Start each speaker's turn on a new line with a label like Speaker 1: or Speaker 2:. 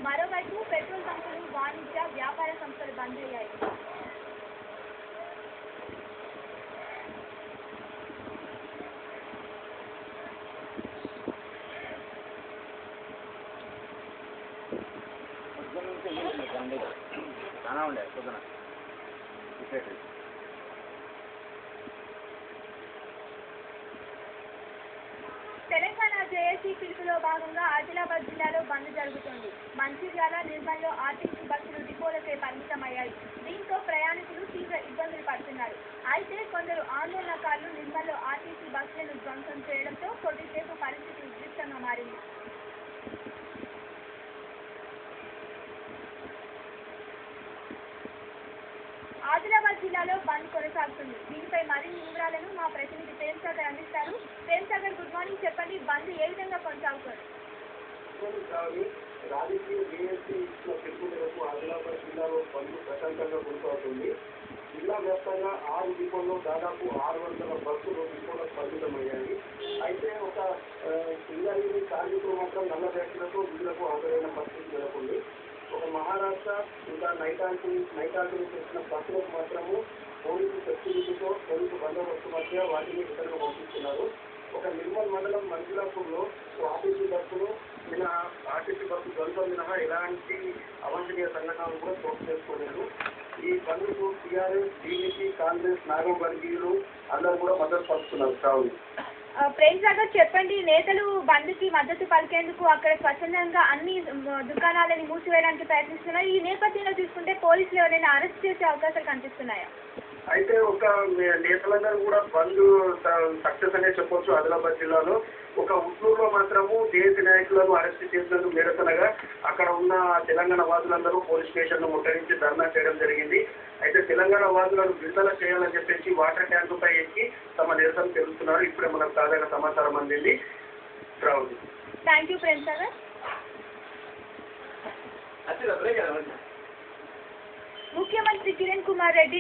Speaker 1: మరోవైపు పెట్రోల్ బంకులు, వాణిజ్య, వ్యాపార సంస్థలు బంద్ అయ్యాయి. తెలంగాణ జేఏసీ పిలుపులో భాగంగా ఆదిలాబాద్ జిల్లాలో బంద్ జరుగుతోంది. మంచిర్యాల, నిర్మల్లో ఆర్టీసీ బస్సులు డిపోలకే పరిమితమయ్యాయి. దీంతో ప్రయాణికులు తీవ్ర ఇబ్బందులు పడుతున్నారు. అయితే కొందరు ఆందోళనకారులు నిర్మల్లో ఆర్టీసీ బస్సులను ధ్వంసం చేయడంతో కొద్దిసేపు పరిస్థితి ఉద్రిక్తంగా మారింది. ఆదిలాబాద్ జిల్లాలో బంద్ కొనసాగుతుంది. దీనిపై మరిన్ని వివరాలను మా ప్రతినిధి ప్రేమ్ సాగర్ అందిస్తారు. Prem Sagar, good morning. చెప్పండి, బంద్ ఏ విధంగా కొనసాగుతుంది?
Speaker 2: రాజకీయ జేఏసీ ఇచ్చిన పిలుపు మేరకు ఆదిలాబాద్ జిల్లాలో బంద్ ప్రశాంతంగా కొనసాగుతుంది. జిల్లా వ్యాప్తంగా 6 డిపోల్లో దాదాపు 600 బస్సులు డిపోలకు పరిమితమయ్యాయి. అయితే ఒక సింగరేణి కార్మికులు మాత్రం నల్ల బ్యాగులతో విధులకు హాజరైన పరిస్థితి నెలకొంది. ఒక మహారాష్ట్ర ఇంకా నైటాల్టీ చేసిన బస్సులకు మాత్రము పోలీసు సెక్యూరిటీతో పోలీసు బందోబస్తు మధ్య వాటిని ఇతరులు పంపిస్తున్నారు. ఒక నిర్మల్ మండలం మంజులాపూర్లో ఆర్టీసీ బస్సులు ఆర్టీసీ బస్సు ధ్వంసం మినహా ఎలాంటి అవాంఛనీయ సంఘటనలు కూడా చోటు చేసుకోలేదు. ఈ బంద్కు టీఆర్ఎస్, టీడీపీ, కాంగ్రెస్, నాగం వర్గీయులు అందరూ కూడా మద్దతు పలుకుతున్నారు. కావున
Speaker 1: ప్రేమ్ సాగర్, చెప్పండి, నేతలు బంద్కి మద్దతు పలికేందుకు అక్కడ స్వచ్ఛందంగా అన్ని దుకాణాలని మూసివేయడానికి ప్రయత్నిస్తున్నారు. ఈ నేపథ్యంలో చూసుకుంటే పోలీసులు ఎవరైనా అరెస్ట్ చేసే అవకాశాలు కనిపిస్తున్నాయా?
Speaker 2: అయితే ఒక నేతలందరూ కూడా బంద్ సక్సెస్ అనే చెప్పొచ్చు. ఆదిలాబాద్ జిల్లాలో ఒక ఉట్నూరులో మాత్రము జేఏసీ నాయకులను అరెస్ట్ చేసినందుకు నిరసనగా అక్కడ ఉన్న తెలంగాణ వాదులందరూ పోలీస్ స్టేషన్ను ముట్టడించి ధర్నా చేయడం జరిగింది. అయితే తెలంగాణ వాదులను విడుదల చేయాలని చెప్పేసి వాటర్ ట్యాంకుపై ఎక్కి తమ నిరసన తెలుస్తున్నారు. ఇప్పుడే మనకు తాజాగా సమాచారం అందింది.
Speaker 1: Thank you Prem Sagar. ముఖ్యమంత్రి కిరణ్ కుమార్ రెడ్డి